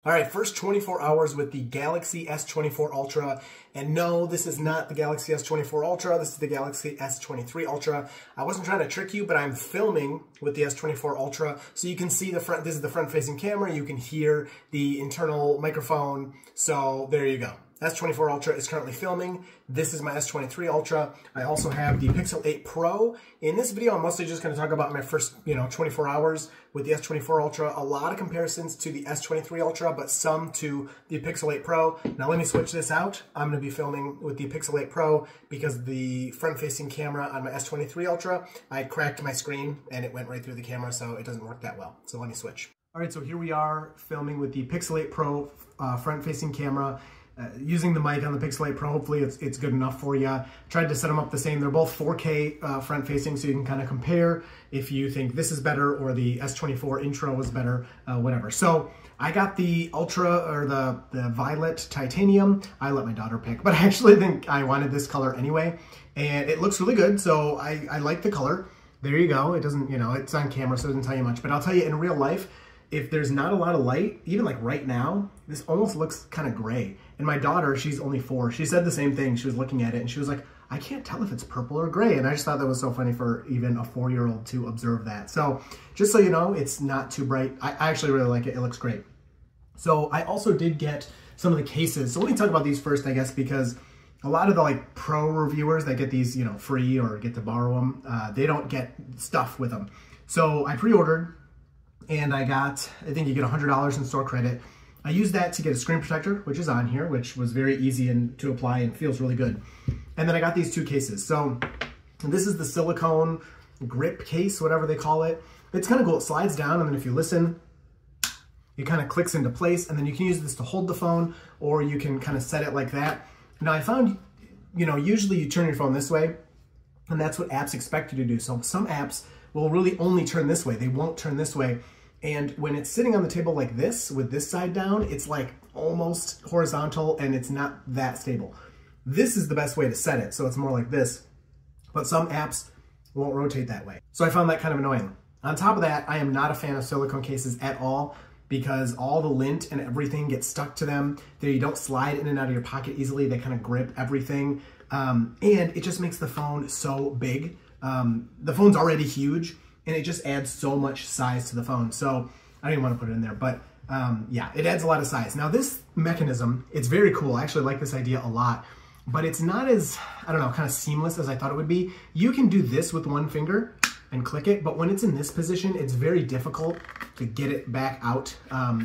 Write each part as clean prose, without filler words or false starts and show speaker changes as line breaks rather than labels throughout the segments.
All right, first 24 hours with the Galaxy S24 Ultra. And no, this is not the Galaxy S24 Ultra. This is the Galaxy S23 Ultra. I wasn't trying to trick you, but I'm filming with the S24 Ultra. So you can see the front, this is the front-facing camera. You can hear the internal microphone. So there you go. S24 Ultra is currently filming. This is my S23 Ultra. I also have the Pixel 8 Pro. In this video, I'm mostly just going to talk about my first, 24 hours with the S24 Ultra. A lot of comparisons to the S23 Ultra, but some to the Pixel 8 Pro. Now let me switch this out. I'm going to be filming with the Pixel 8 Pro because the front-facing camera on my S23 Ultra, I cracked my screen and it went right through the camera, so it doesn't work that well. So let me switch. All right, so here we are filming with the Pixel 8 Pro front-facing camera. Using the mic on the Pixel 8 Pro, hopefully it's good enough for you. Tried to set them up the same. They're both 4K front-facing, so you can kind of compare if you think this is better or the S24 Intro is better, whatever. So I got the Ultra, or the Violet Titanium. I let my daughter pick, but I actually think I wanted this color anyway, and it looks really good, so I like the color. There you go. It doesn't, it's on camera, so it doesn't tell you much, but I'll tell you in real life, if there's not a lot of light, even like right now, this almost looks kind of gray. And my daughter, she's only 4, she said the same thing. She was looking at it and she was like, I can't tell if it's purple or gray. And I just thought that was so funny for even a 4-year-old to observe that. So just so you know, it's not too bright. I actually really like it. It looks great. So I also did get some of the cases. So let me talk about these first, I guess, because a lot of the pro reviewers that get these, free or get to borrow them, they don't get stuff with them. So I pre-ordered and I got, I think you get $100 in store credit. I used that to get a screen protector, which is on here, which was very easy to apply and feels really good. And then I got these 2 cases. So this is the silicone grip case, whatever they call it. It's kind of cool. It slides down, and then if you listen, it kind of clicks into place, and then you can use this to hold the phone, or you can kind of set it like that. Now I found, usually you turn your phone this way, and that's what apps expect you to do. So some apps will really only turn this way. They won't turn this way. And when it's sitting on the table like this, with this side down, it's like almost horizontal and it's not that stable. This is the best way to set it, so it's more like this. But some apps won't rotate that way. So I found that kind of annoying. On top of that, I am not a fan of silicone cases at all because all the lint and everything gets stuck to them. You don't slide in and out of your pocket easily. They kind of grip everything. And it just makes the phone so big. The phone's already huge, and it just adds so much size to the phone. So I don't even want to put it in there, but yeah, it adds a lot of size. Now this mechanism, it's very cool. I actually like this idea a lot, but it's not as, I don't know, kind of seamless as I thought it would be. You can do this with one finger and click it, but when it's in this position, it's very difficult to get it back out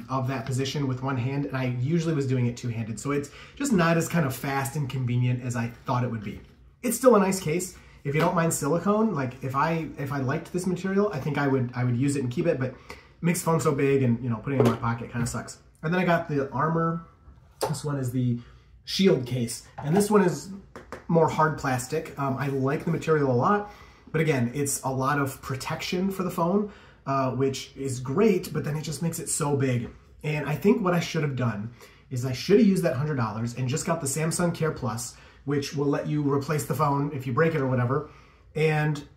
of that position with one hand, and I usually was doing it two-handed. So it's just not as kind of fast and convenient as I thought it would be. It's still a nice case. If you don't mind silicone, like if I liked this material, I think I would use it and keep it, but it makes the phone so big and putting it in my pocket kind of sucks. And then I got the Armor. This one is the Shield case, and this one is more hard plastic. I like the material a lot, but again, it's a lot of protection for the phone, which is great, but then it just makes it so big. And I think what I should have done is I should have used that $100 and just got the Samsung Care Plus, which will let you replace the phone if you break it or whatever, and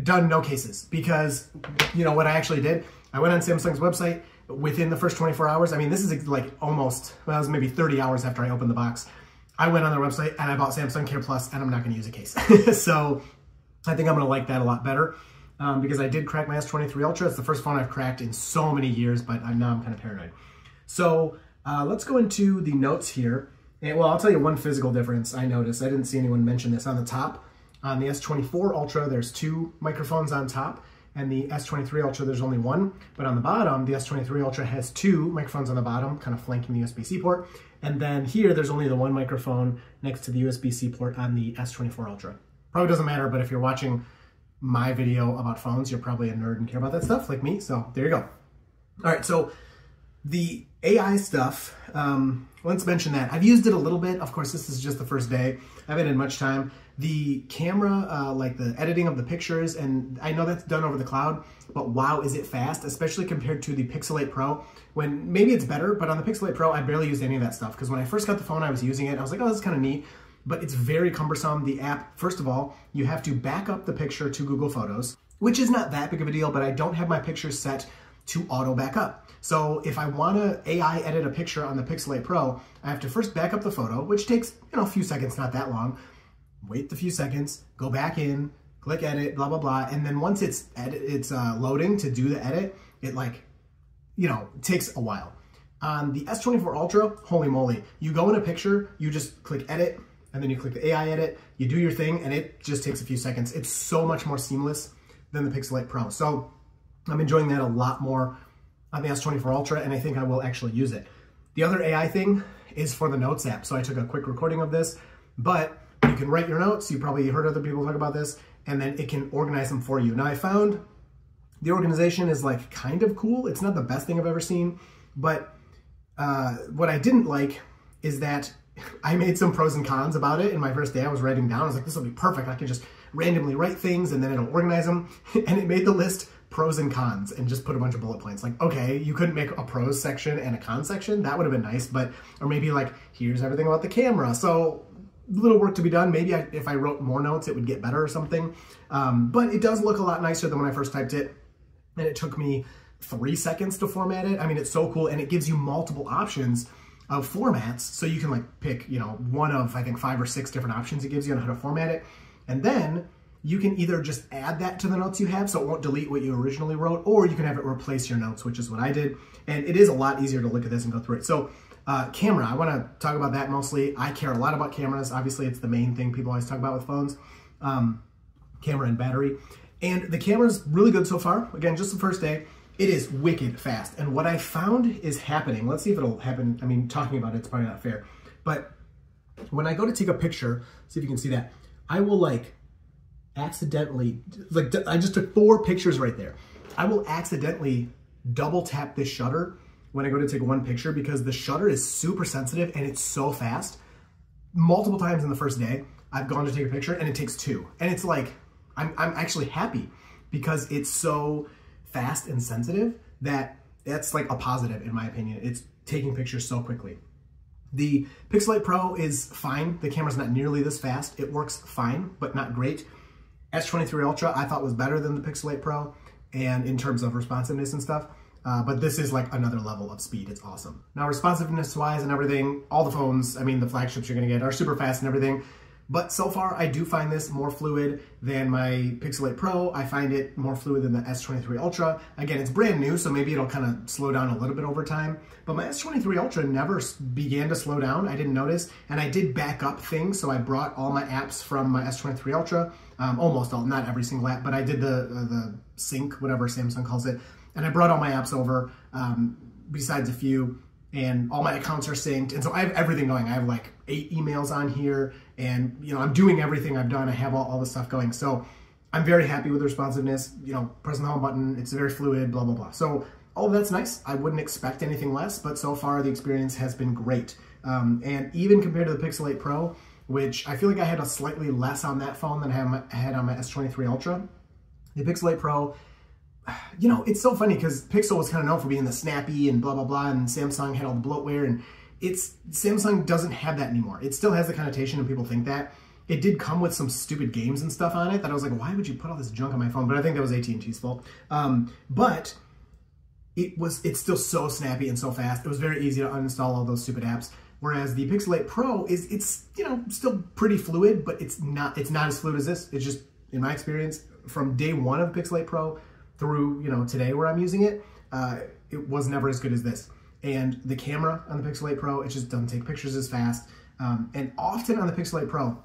done no cases. Because, what I actually did, I went on Samsung's website within the first 24 hours. I mean, this is like almost, well, it was maybe 30 hours after I opened the box. I went on their website and I bought Samsung Care Plus, and I'm not gonna use a case. So I think I'm gonna like that a lot better because I did crack my S23 Ultra. It's the first phone I've cracked in so many years, but now I'm kind of paranoid. So let's go into the notes here. And, well, I'll tell you one physical difference I noticed. I didn't see anyone mention this. On the top, on the S24 Ultra, there's 2 microphones on top, and the S23 Ultra, there's only 1. But on the bottom, the S23 Ultra has 2 microphones on the bottom, kind of flanking the USB-C port. And then here, there's only the 1 microphone next to the USB-C port on the S24 Ultra. Probably doesn't matter, but if you're watching my video about phones, you're probably a nerd and care about that stuff like me, so there you go. All right, so the AI stuff, let's mention that. I've used it a little bit. Of course, this is just the first day. I haven't had much time. The camera, like the editing of the pictures, and I know that's done over the cloud, but wow, is it fast, especially compared to the Pixel 8 Pro, when maybe it's better, but on the Pixel 8 Pro, I barely used any of that stuff, because when I first got the phone, I was using it, I was like, oh, this is kind of neat, but it's very cumbersome. The app, first of all, you have to back up the picture to Google Photos, which is not that big of a deal, but I don't have my pictures set to auto back up. So if I want to AI edit a picture on the Pixel 8 Pro, I have to first back up the photo, which takes, a few seconds, not that long. Wait the few seconds, go back in, click edit, blah, blah, blah. And then once it's loading to do the edit, it takes a while. On the S24 Ultra, holy moly, you go in a picture, you just click edit, and then you click the AI edit, you do your thing, and it just takes a few seconds. It's so much more seamless than the Pixel 8 Pro. So I'm enjoying that a lot more on the S24 Ultra, and I think I will actually use it. The other AI thing is for the Notes app. So I took a quick recording of this, but you can write your notes. You probably heard other people talk about this, and then it can organize them for you. Now I found the organization is like kind of cool. It's not the best thing I've ever seen, but what I didn't like is that I made some pros and cons about it in my first day. I was writing down, I was like, this will be perfect. I can just randomly write things and then it'll organize them. And it made the list pros and cons and just put a bunch of bullet points. Like, okay, you couldn't make a pros section and a cons section. That would have been nice, or maybe like, here's everything about the camera. So little work to be done. Maybe if I wrote more notes, it would get better or something. But it does look a lot nicer than when I first typed it. And it took me 3 seconds to format it. I mean, it's so cool. And it gives you multiple options of formats. So you can like pick, one of, I think 5 or 6 different options it gives you on how to format it. And then you can either just add that to the notes you have so it won't delete what you originally wrote, or you can have it replace your notes, which is what I did. And it is a lot easier to look at this and go through it. So camera, I want to talk about that mostly. I care a lot about cameras. Obviously, it's the main thing people always talk about with phones, camera and battery. And the camera's really good so far. Again, just the first day. It is wicked fast. And what I found is happening, let's see if it'll happen. I mean, talking about it's probably not fair, but when I go to take a picture, see if you can see that, I will like accidentally, like I just took 4 pictures right there. I will accidentally double tap this shutter when I go to take one picture because the shutter is super sensitive and it's so fast. Multiple times in the first day, I've gone to take a picture and it takes 2. And it's like, I'm actually happy because it's so fast and sensitive that's like a positive in my opinion. It's taking pictures so quickly. The Pixel 8 Pro is fine. The camera's not nearly this fast. It works fine, but not great. S23 Ultra I thought was better than the Pixel 8 Pro and in terms of responsiveness and stuff. But this is like another level of speed. It's awesome. Now responsiveness wise and everything, all the phones, I mean the flagships you're gonna get are super fast and everything. But so far, I do find this more fluid than my Pixel 8 Pro. I find it more fluid than the S23 Ultra. Again, it's brand new, so maybe it'll kind of slow down a little bit over time. But my S23 Ultra never began to slow down. I didn't notice. And I did back up things, so I brought all my apps from my S23 Ultra. Almost all, not every single app, but I did the sync, whatever Samsung calls it. And I brought all my apps over, besides a few. And all my accounts are synced. And so I have everything going. I have like 8 emails on here and I'm doing everything I've done. I have all the stuff going. So I'm very happy with the responsiveness, pressing the home button, it's very fluid, blah, blah, blah. So all of that's nice. I wouldn't expect anything less, but so far the experience has been great. And even compared to the Pixel 8 Pro, which I feel like I had a slightly less on that phone than I had on my S23 Ultra, the Pixel 8 Pro, it's so funny because Pixel was kind of known for being the snappy and blah, blah, blah, and Samsung had all the bloatware, and Samsung doesn't have that anymore. It still has the connotation and people think that. It did come with some stupid games and stuff on it that I was like, why would you put all this junk on my phone? But I think that was AT&T's fault. But it's still so snappy and so fast. It was very easy to uninstall all those stupid apps. Whereas the Pixel 8 Pro it's still pretty fluid, but it's not as fluid as this. It's just, in my experience, from day one of Pixel 8 Pro through today where I'm using it, it was never as good as this. And the camera on the Pixel 8 Pro, it just doesn't take pictures as fast. And often on the Pixel 8 Pro,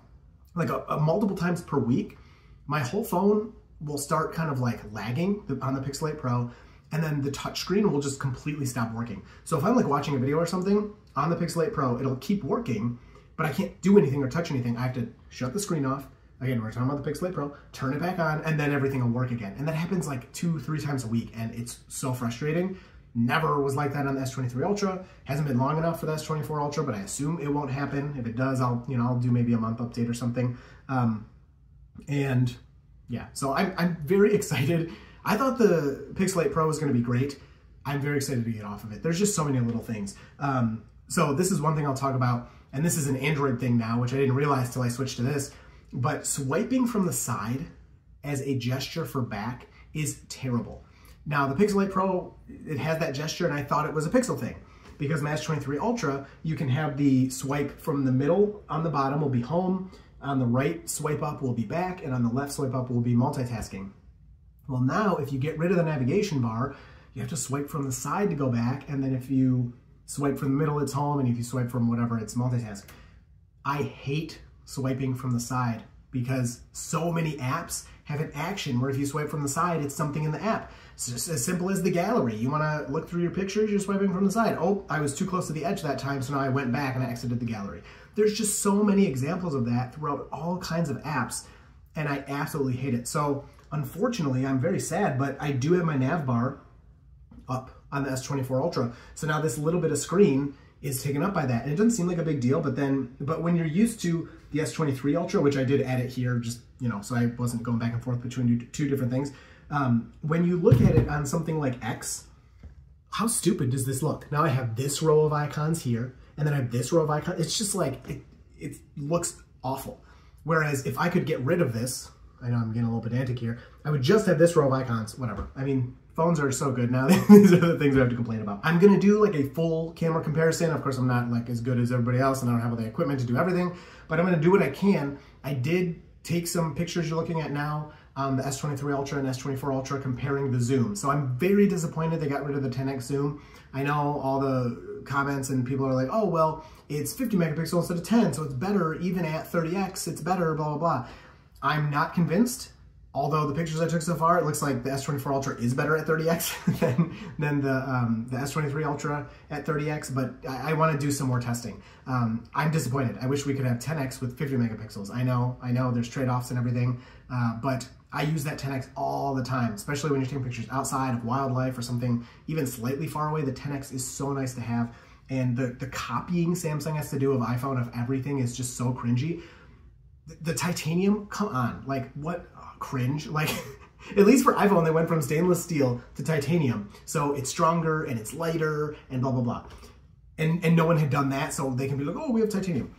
like multiple times per week, my whole phone will start kind of like lagging on the Pixel 8 Pro, and then the touchscreen will just completely stop working. So if I'm like watching a video or something on the Pixel 8 Pro, it'll keep working, but I can't do anything or touch anything. I have to shut the screen off. Again, we're talking about the Pixel 8 Pro, turn it back on, and then everything will work again. And that happens like 2-3 times a week, and it's so frustrating. Never was like that on the S23 Ultra. Hasn't been long enough for the S24 Ultra, but I assume it won't happen. If it does, I'll do maybe a month update or something. And yeah, so I'm very excited. I thought the Pixel 8 Pro was going to be great. I'm very excited to get off of it. There's just so many little things. So this is one thing I'll talk about, and this is an Android thing now, which I didn't realize till I switched to this. But swiping from the side as a gesture for back is terrible. Now the Pixel 8 Pro, it has that gesture, and I thought it was a Pixel thing. Because my S23 Ultra, you can have the swipe from the middle on the bottom will be home, on the right swipe up will be back, and on the left swipe up will be multitasking. Well, now if you get rid of the navigation bar, you have to swipe from the side to go back, and then if you swipe from the middle, it's home, and if you swipe from whatever, it's multitask. I hate swiping from the side because so many apps have an action where if you swipe from the side, it's something in the app. It's just as simple as the gallery. You want to look through your pictures, you're swiping from the side. Oh, I was too close to the edge that time, so now I went back and I exited the gallery. There's just so many examples of that throughout all kinds of apps, and I absolutely hate it. So unfortunately, I'm very sad, but I do have my nav bar up on the S24 Ultra. So now this little bit of screen is taken up by that. And it doesn't seem like a big deal, but when you're used to the S23 Ultra, which I did add it here, just, you know, so I wasn't going back and forth between two different things. When you look at it on something like X, how stupid does this look? Now I have this row of icons here, and then I have this row of icons. It's just like, it looks awful. Whereas if I could get rid of this, I know I'm getting a little pedantic here, I would just have this row of icons, whatever. I mean, phones are so good now. These are the things I have to complain about. I'm gonna do like a full camera comparison. Of course, I'm not like as good as everybody else, and I don't have all the equipment to do everything, but I'm gonna do what I can. I did take some pictures you're looking at now, the S23 Ultra and S24 Ultra, comparing the zoom. So I'm very disappointed they got rid of the 10x zoom. I know all the comments and people are like, oh, well, it's 50 megapixels instead of 10, so it's better even at 30x, it's better, blah, blah, blah. I'm not convinced. Although the pictures I took so far, it looks like the S24 Ultra is better at 30x than the S23 Ultra at 30x, but I want to do some more testing. I'm disappointed. I wish we could have 10x with 50 megapixels. I know there's trade-offs and everything, but I use that 10x all the time, especially when you're taking pictures outside of wildlife or something even slightly far away. The 10x is so nice to have, and the copying Samsung has to do of iPhone of everything is just so cringy. The titanium, come on, like what? Cringe. Like, at least for iPhone, they went from stainless steel to titanium, so it's stronger and it's lighter and blah blah blah, and no one had done that, so they can be like, oh, we have titanium.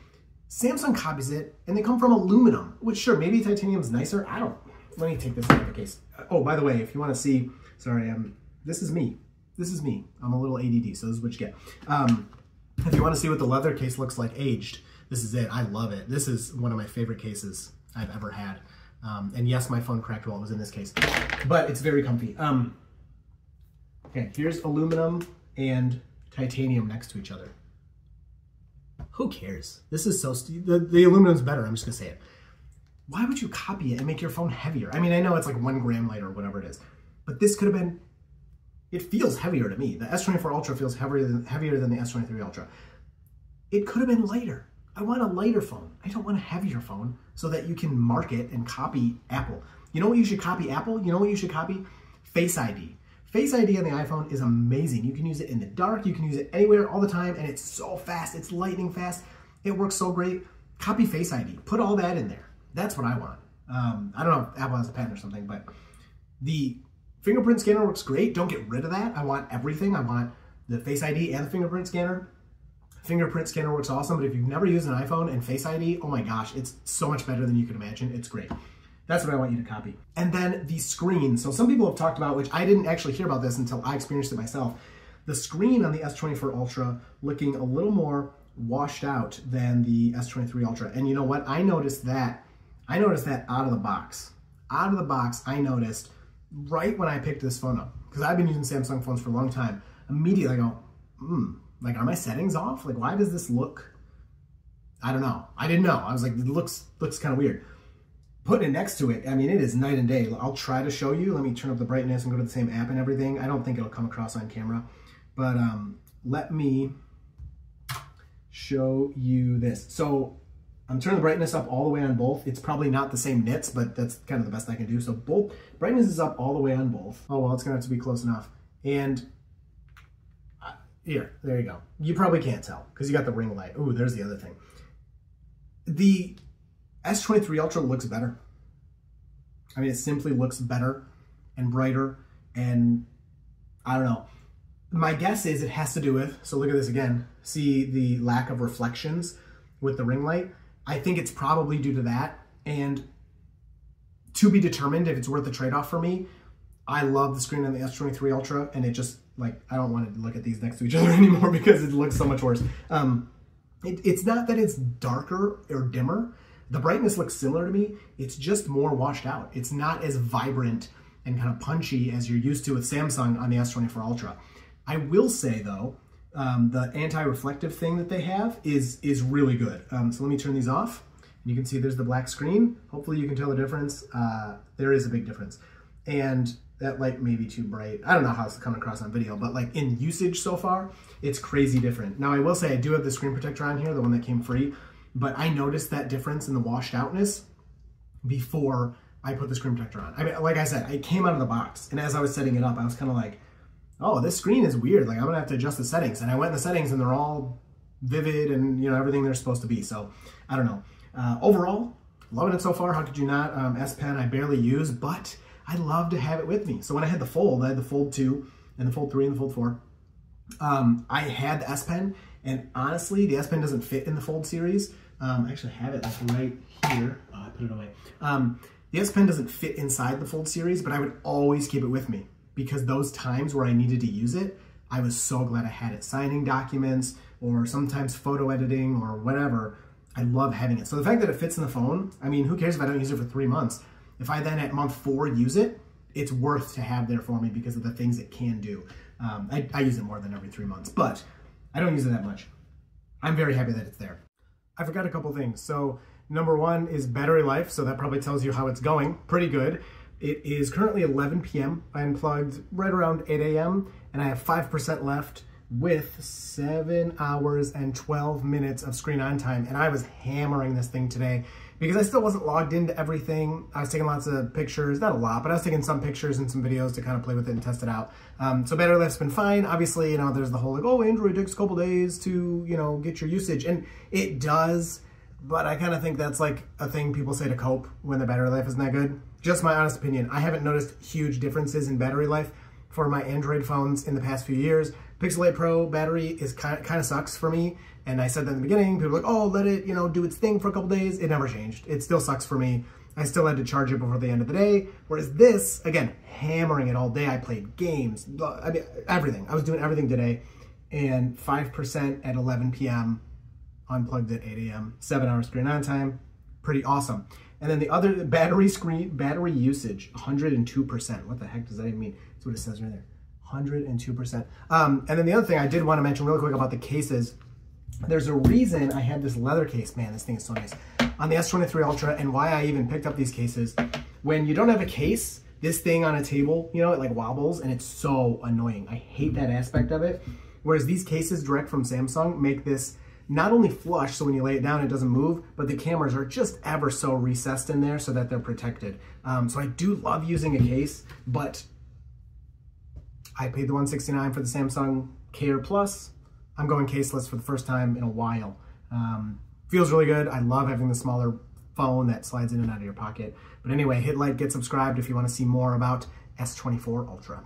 Samsung copies it and they come from aluminum, which sure, maybe titanium's nicer. I don't. Let me take this out of the case. Oh, by the way, if you want to see, sorry, this is me. I'm a little ADD, so this is what you get. If you want to see what the leather case looks like aged, this is it. I love it. This is one of my favorite cases I've ever had. And yes, my phone cracked while it was in this case, but it's very comfy. Okay, here's aluminum and titanium next to each other. Who cares? This is so the aluminum's better. I'm just gonna say it. Why would you copy it and make your phone heavier? I mean, I know it's like 1 gram lighter or whatever it is, but this could have been. It feels heavier to me. The S24 Ultra feels heavier than the S23 Ultra. It could have been lighter. I want a lighter phone. I don't want a heavier phone so that you can market and copy Apple. You know what you should copy Apple? You know what you should copy? Face ID. Face ID on the iPhone is amazing. You can use it in the dark. You can use it anywhere all the time, and it's so fast. It's lightning fast. It works so great. Copy Face ID. Put all that in there. That's what I want. I don't know if Apple has a patent or something, but the fingerprint scanner works great. Don't get rid of that. I want everything. I want the Face ID and the fingerprint scanner. Fingerprint scanner works awesome, but if you've never used an iPhone and Face ID, oh my gosh, it's so much better than you could imagine. It's great. That's what I want you to copy. And then the screen. So some people have talked about, which I didn't actually hear about this until I experienced it myself, the screen on the S24 Ultra looking a little more washed out than the S23 Ultra. And you know what? I noticed that out of the box. Out of the box, I noticed right when I picked this phone up, because I've been using Samsung phones for a long time, immediately I go, like, are my settings off? Like, why does this look, I don't know. I didn't know. I was like, it looks kind of weird. Putting it next to it, I mean, it is night and day. I'll try to show you. Let me turn up the brightness and go to the same app and everything. I don't think it'll come across on camera, but let me show you this. So I'm turning the brightness up all the way on both. It's probably not the same nits, but that's kind of the best I can do. So both brightness is up all the way on both. Oh, well, it's gonna have to be close enough. And here, there you go. You probably can't tell because you got the ring light. Ooh, there's the other thing. The S23 Ultra looks better. I mean, it simply looks better and brighter, and I don't know. My guess is it has to do with, so look at this again. See the lack of reflections with the ring light? I think it's probably due to that, and to be determined if it's worth the trade-off for me. I love the screen on the S23 Ultra, and it just, like, I don't want to look at these next to each other anymore because it looks so much worse. It's not that it's darker or dimmer. The brightness looks similar to me. It's just more washed out. It's not as vibrant and kind of punchy as you're used to with Samsung on the S24 Ultra. I will say, though, the anti-reflective thing that they have is really good. So let me turn these off. You can see there's the black screen. Hopefully you can tell the difference. There is a big difference. And that light may be too bright. I don't know how it's coming across on video, but like in usage so far, it's crazy different. Now I will say I do have the screen protector on here, the one that came free, but I noticed that difference in the washed outness before I put the screen protector on. I mean, like I said, I came out of the box, and as I was setting it up, I was kind of like, oh, this screen is weird. Like I'm gonna have to adjust the settings. And I went in the settings and they're all vivid and everything they're supposed to be. So I don't know. Overall, loving it so far. How could you not? S Pen I barely use, but I love to have it with me. So when I had the Fold, I had the Fold 2 and the Fold 3 and the Fold 4. I had the S Pen, and honestly, the S Pen doesn't fit in the Fold series. I actually have it like right here. Oh, I put it away. The S Pen doesn't fit inside the Fold series, but I would always keep it with me because those times where I needed to use it, I was so glad I had it. Signing documents or sometimes photo editing or whatever, I love having it. So the fact that it fits in the phone, I mean, who cares if I don't use it for 3 months? If I then at month 4 use it, it's worth to have there for me because of the things it can do. I use it more than every 3 months, but I don't use it that much. I'm very happy that it's there. I forgot a couple things. So number 1 is battery life. So that probably tells you how it's going. Pretty good. It is currently 11 p.m. I unplugged right around 8 a.m. and I have 5% left with 7 hours and 12 minutes of screen on time. And I was hammering this thing today because I still wasn't logged into everything. I was taking lots of pictures, not a lot, but I was taking some pictures and some videos to kind of play with it and test it out. So battery life's been fine. Obviously, there's the whole like, oh, Android takes a couple days to, get your usage. And it does, but I kind of think that's like a thing people say to cope when the battery life isn't that good. Just my honest opinion. I haven't noticed huge differences in battery life for my Android phones in the past few years. Pixel 8 Pro battery is kind of sucks for me. And I said that in the beginning, people were like, oh, let it, do its thing for a couple days. It never changed. It still sucks for me. I still had to charge it before the end of the day. Whereas this, again, hammering it all day. I played games, I mean, everything. I was doing everything today. And 5% at 11 p.m., unplugged at 8 a.m., 7 hours screen on time. Pretty awesome. And then the other battery usage, 102%. What the heck does that even mean? That's what it says right there. 102%. And then the other thing I did want to mention real quick about the cases, there's a reason I had this leather case. Man, this thing is so nice. On the S23 Ultra, and why I even picked up these cases. When you don't have a case, this thing on a table, it like wobbles, and it's so annoying. I hate that aspect of it. Whereas these cases direct from Samsung make this not only flush, so when you lay it down, it doesn't move, but the cameras are just ever so recessed in there so that they're protected. So I do love using a case, but I paid the $169 for the Samsung Care Plus. I'm going caseless for the first time in a while. Feels really good. I love having the smaller phone that slides in and out of your pocket. But anyway, hit like, get subscribed if you want to see more about S24 Ultra.